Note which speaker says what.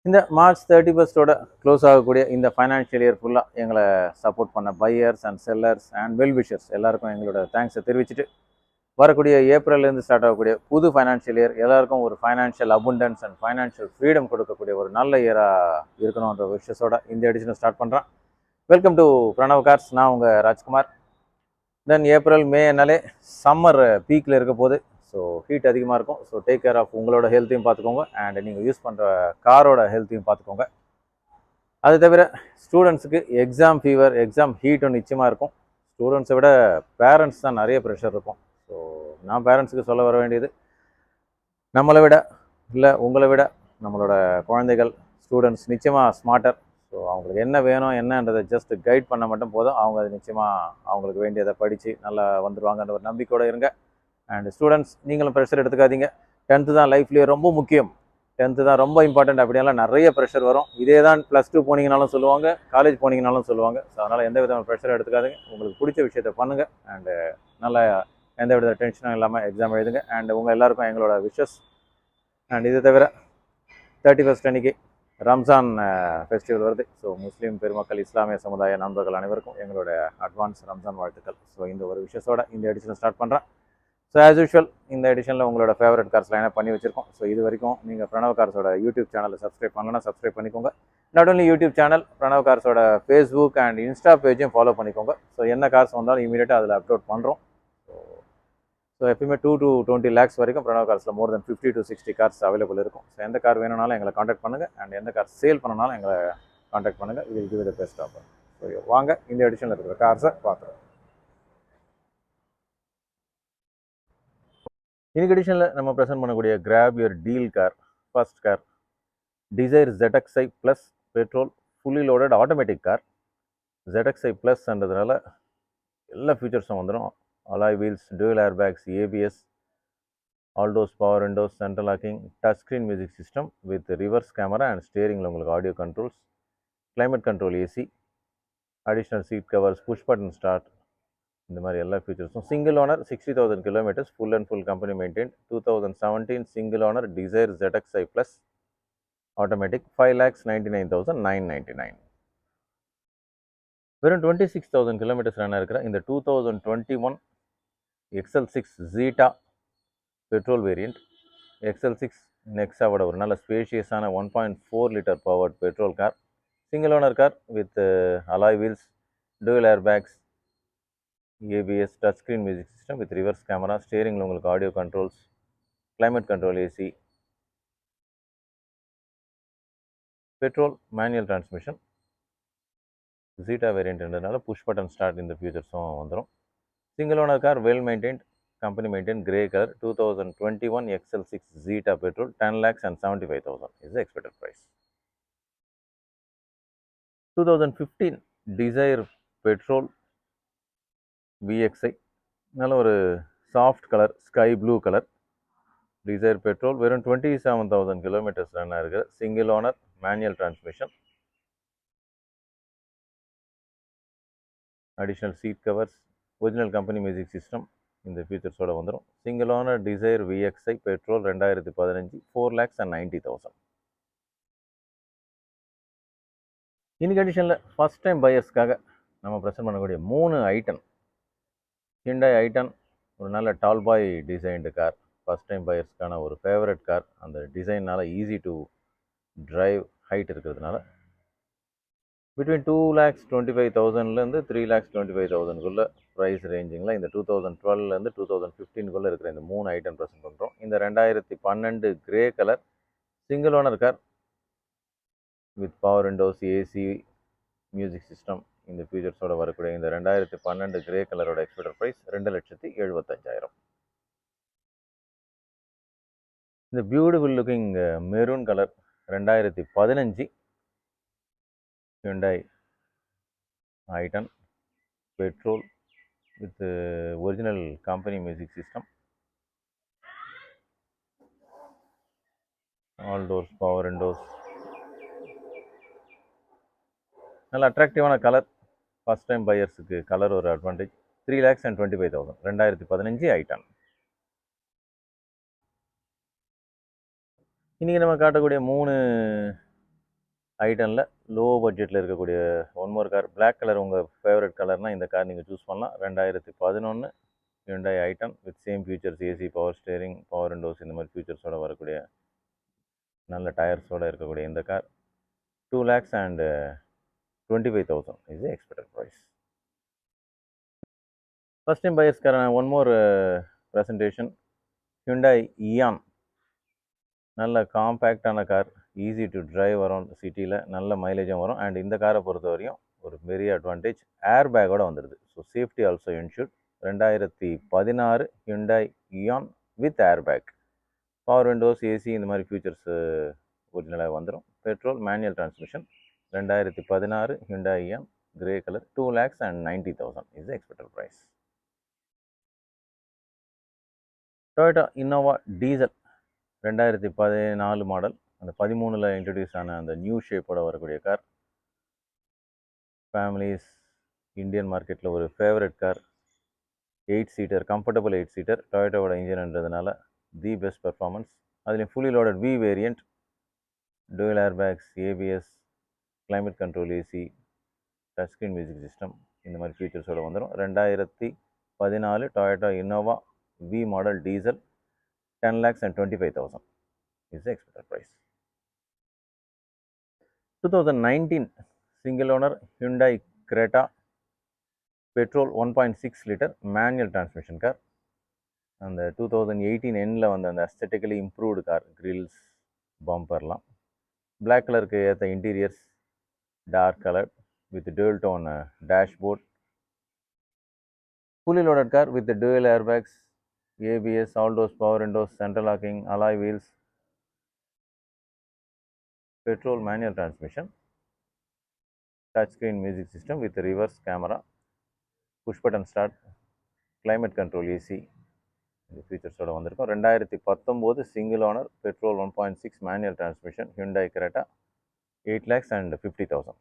Speaker 1: இந்த March 31 close ஆகக்கூடிய இந்த ஃபைனான்ஷியல் இயர் ஃபுல்லாக எங்களை சப்போர்ட் பண்ண buyers and sellers and well-wishers எல்லாருக்கும் எங்களோட தேங்க்ஸை தெரிவிச்சுட்டு வரக்கூடிய ஏப்ரல்லேருந்து ஸ்டார்ட் ஆகக்கூடிய புது ஃபைனான்ஷியல் இயர் எல்லாருக்கும் ஒரு financial abundance and financial freedom கொடுக்கக்கூடிய ஒரு நல்ல இயராக இருக்கணுன்ற விஷயத்தோட இந்த எடிஷனை ஸ்டார்ட் பண்ணுறேன். Welcome to Pranav cars. நான் உங்கள் ராஜ்குமார். தென் ஏப்ரல் மே என்னாலே சம்மர் பீக்கில் இருக்க போது. ஸோ ஹீட் அதிகமாக இருக்கும். ஸோ டேக் கேர் ஆஃப் உங்களோட ஹெல்த்தையும் பார்த்துக்கோங்க அண்ட் நீங்கள் யூஸ் பண்ணுற காரோட ஹெல்த்தையும் பார்த்துக்கோங்க. அது தவிர ஸ்டூடெண்ட்ஸுக்கு எக்ஸாம் ஃபீவர், எக்ஸாம் ஹீட்டும் நிச்சயமாக இருக்கும். ஸ்டூடெண்ட்ஸை விட பேரண்ட்ஸ் தான் நிறைய ப்ரெஷர் இருக்கும். ஸோ நான் பேரண்ட்ஸுக்கு சொல்ல வர வேண்டியது, நம்மளை விட இல்லை உங்களை விட நம்மளோட குழந்தைகள் ஸ்டூடெண்ட்ஸ் நிச்சயமாக ஸ்மார்ட்டர். ஸோ அவங்களுக்கு என்ன வேணும் என்னன்றதை ஜஸ்ட் கைட் பண்ண மட்டும் போதும். அவங்க அது நிச்சயமாக அவங்களுக்கு வேண்டியதை படித்து நல்லா வந்துடுவாங்கன்ற ஒரு நம்பிக்கையோடு இருங்க. அண்ட் ஸ்டூடெண்ட்ஸ், நீங்களும் ப்ரெஷர் எடுத்துக்காதீங்க. 10th தான் லைஃப்லேயே ரொம்ப முக்கியம். 10th தான் ரொம்ப இம்பார்ட்டண்ட். அப்படியெல்லாம் நிறைய ப்ரெஷர் வரும். இதே தான் +2 போனீங்கனாலும் சொல்லுவாங்க, காலேஜ் போனீங்கனாலும் சொல்லுவாங்க. ஸோ அதனால் எந்த விதமான ப்ரெஷர் எடுத்துக்காதீங்க. உங்களுக்கு பிடிச்ச விஷயத்தை பண்ணுங்கள் அண்டு நல்லா எந்த வித டென்ஷனும் இல்லாமல் எக்ஸாம் எழுதுங்க. அண்ட் உங்கள் எல்லாருக்கும் எங்களோட விஷஸ். அண்ட் இது தவிர 31 அன்னைக்கு ரம்ஜான் ஃபெஸ்டிவல் வருது. ஸோ முஸ்லீம் பெருமக்கள், இஸ்லாமிய சமுதாய நண்பர்கள் அனைவருக்கும் எங்களோட அட்வான்ஸ் ரம்ஜான் வாழ்த்துக்கள். ஸோ இந்த ஒரு விஷயத்தோட இந்த எடிஷனை ஸ்டார்ட் பண்ணுறேன். ஸோ ஆஸ் யூஷுவல் இந்த எடிஷனில் உங்களோட ஃபேவரட் கார்ஸ்லாம் என்ன பண்ணி வச்சிருக்கோம். ஸோ இது வரைக்கும் நீங்கள் பிரணவ் கார்ஸோட யூடியூப் சேனலை சப்ஸ்கிரைப் பண்ணலன்னா சப்ஸ்கிரைப் பண்ணிக்கோங்க. Not only YouTube channel, Pranav கார்ஸோட ஃபேஸ்புக் அண்ட் இன்ஸ்டா பேஜையும் ஃபாலோ பண்ணிக்கோங்க. ஸோ என்ன கார்ஸ் வந்தாலும் இமீடியட்டாக அதில் அப்லோட் பண்ணுறோம். ஸோ எப்பயுமே 2 to 20 lakhs வரைக்கும் பிரணவ் கார்ஸில் மோர் தென் 50 to 60 கார்ஸ் அவைலபிள் இருக்கும். ஸோ எந்த கார் வேணும்னாலும் எங்களை காண்டாக்ட் பண்ணுங்கள். அண்ட் எந்த கார் சேல் பண்ணனாலும் எங்களை காண்டாக்ட் பண்ணுங்கள். இது வித பெஸ்ட் ஆஃபர். ஸோ வாங்க இந்த எடிஷனில் இருக்கிற கார்ஸை பார்க்குறோம். இன்னைக்கு எடிஷனில் நம்ம ப்ரெசென்ட் பண்ணக்கூடிய grab your deal car. First car Dzire ZXi plus petrol fully loaded automatic car. ZXi ப்ளஸ்ன்றதுனால எல்லா ஃபீச்சர்ஸும் வந்துடும். Alloy wheels, dual air bags, ABS, all doors power windows, central locking, touchscreen music system with reverse camera and steering உங்களுக்கு audio controls, climate control AC, additional seat covers, push button start, இந்த மாதிரி எல்லா ஃபீச்சர்ஸும். Single owner, 60,000 kilometers, full and full company maintained. 2017 single owner Dzire ZXi Plus automatic, 5,99,999. வெறும் 26,000 kilometers run இருக்கிற இந்த 2021 XL6 Zeta petrol variant. XL6 நெக்ஸாவோட ஒரு நல்ல ஸ்பேஷியஸான 1.4 litre powered petrol car. Single owner car with alloy wheels, dual air bags, ABS, touch screen music system with reverse camera, ஸ்டேரிங்கில் உங்களுக்கு audio controls, climate control AC, petrol manual transmission. Zeta வேரியண்ட்ன்றதுனால push button start இந்த ஃபியூச்சர்ஸும் வந்துடும். Single owner car, well maintained, company maintained, grey color, 2021 XL6 Zeta petrol, 10,75,000 is the expected price. 2015 Dzire petrol VXi, நல்ல ஒரு soft colour, sky blue colour. Dzire petrol வெறும் 27,000 kilometers run ஆகிருக்கிற single owner manual transmission. Additional seat covers, original company music system இந்த ஃபீச்சர்ஸோடு வந்துடும். Single owner Dzire VXi petrol 2015, 4,90,000. இன்னைக்கு எடிஷனில் first time பையர்ஸ்க்காக நம்ம present பண்ணக்கூடிய 3 ஐட்டன். ஹிண்டாய் ஐட்டன் ஒரு நல்ல டால் பாய் டிசைன்டு கார். ஃபஸ்ட் டைம் பையர்ஸ்க்கான ஒரு ஃபேவரட் கார். அந்த டிசைனால் ஈஸி டு டிரைவ், ஹைட் இருக்கிறதுனால பிட்வீன் 2,25,000 3,25,000 ப்ரைஸ் ரேஞ்சிங்கில் இந்த 2012 2015 இருக்கிற இந்த 3 ஐட்டம் ப்ரெசென்ட் பண்ணுறோம். இந்த 2012 grey colour single owner car with power Windows, AC, music system இந்த ஃபீச்சர்ஸோட வரக்கூடிய இந்த 2012 கிரே கலரோட எக்ஸ்பெக்டட் ப்ரைஸ் 2,75,000. இந்த beautiful looking maroon colour 2015 Hyundai ஐட்டன் petrol with original company music system, all doors power windows, நல்ல அட்ராக்டிவான colour. First time பையர்ஸுக்கு colour ஒரு advantage. 3,25,000 2015 ஐட்டன். இன்றைக்கி நம்ம காட்டக்கூடிய 3 ஐட்டனில் லோ பட்ஜெட்டில் இருக்கக்கூடிய one more car. Black colour உங்கள் ஃபேவரட் கலர்னால் இந்த கார் நீங்கள் சூஸ் பண்ணலாம். 2011 Hyundai ஐட்டன் with same features, AC, power steering, power windows, இந்த மாதிரி ஃபியூச்சர்ஸோட வரக்கூடிய நல்ல டயர்ஸோடு இருக்கக்கூடிய இந்த car 2,25,000 is the expected price. First time buyers கார one more presentation Hyundai Eon. நல்ல காம்பேக்டான car, easy to drive around சிட்டியில், நல்ல மைலேஜும் வரும். அண்ட் இந்த காரை பொறுத்த வரையும் ஒரு பெரிய அட்வான்டேஜ், ஏர் பேக்கோடு வந்துடுது. So safety also insured. 2016 Hyundai Eon with air bag, power Windows, AC, இந்த மாதிரி ஃபியூச்சர்ஸ் ஒரிஜினலாக வந்துடும். Petrol manual transmission. 2016 Hyundai Eon grey colour, 2,90,000 is the expected price. Toyota Innova diesel 2014 model, அந்த 13ல் இன்ட்ரடியூஸ் ஆன அந்த நியூ ஷேப்போட வரக்கூடிய car. Families Indian மார்க்கெட்டில் ஒரு favourite car. 8 seater, comfortable 8 seater, டொயோட்டோட இன்ஜின்ன்றதுனால தி பெஸ்ட் பெர்ஃபார்மன்ஸ். அதுலேயும் fully loaded V variant, dual air bags, ABS, climate control, AC, touch screen music system, இந்த மாதிரி ஃபீச்சர்ஸோடு வந்துடும். 2014 Toyota Innova V model diesel, 10,25,000 is the expected price. 2019 single owner Hyundai Creta, petrol 1.6 liter manual transmission car. அந்த 2018 எண்டில் வந்து அந்த aesthetically improved car, grills, bumperலாம். black கலருக்கு ஏற்ற interiors, dark colour with dual tone dashboard. fully loaded car with the dual airbags, ABS, all doors power windows, central locking, alloy wheels, petrol manual transmission, touch screen music system with reverse camera, push button start, climate control, AC, இந்த ஃபீச்சர்ஸோட வந்திருக்கும். 2019 single owner, petrol 1.6 manual transmission, Hyundai Creta, 8,50,000.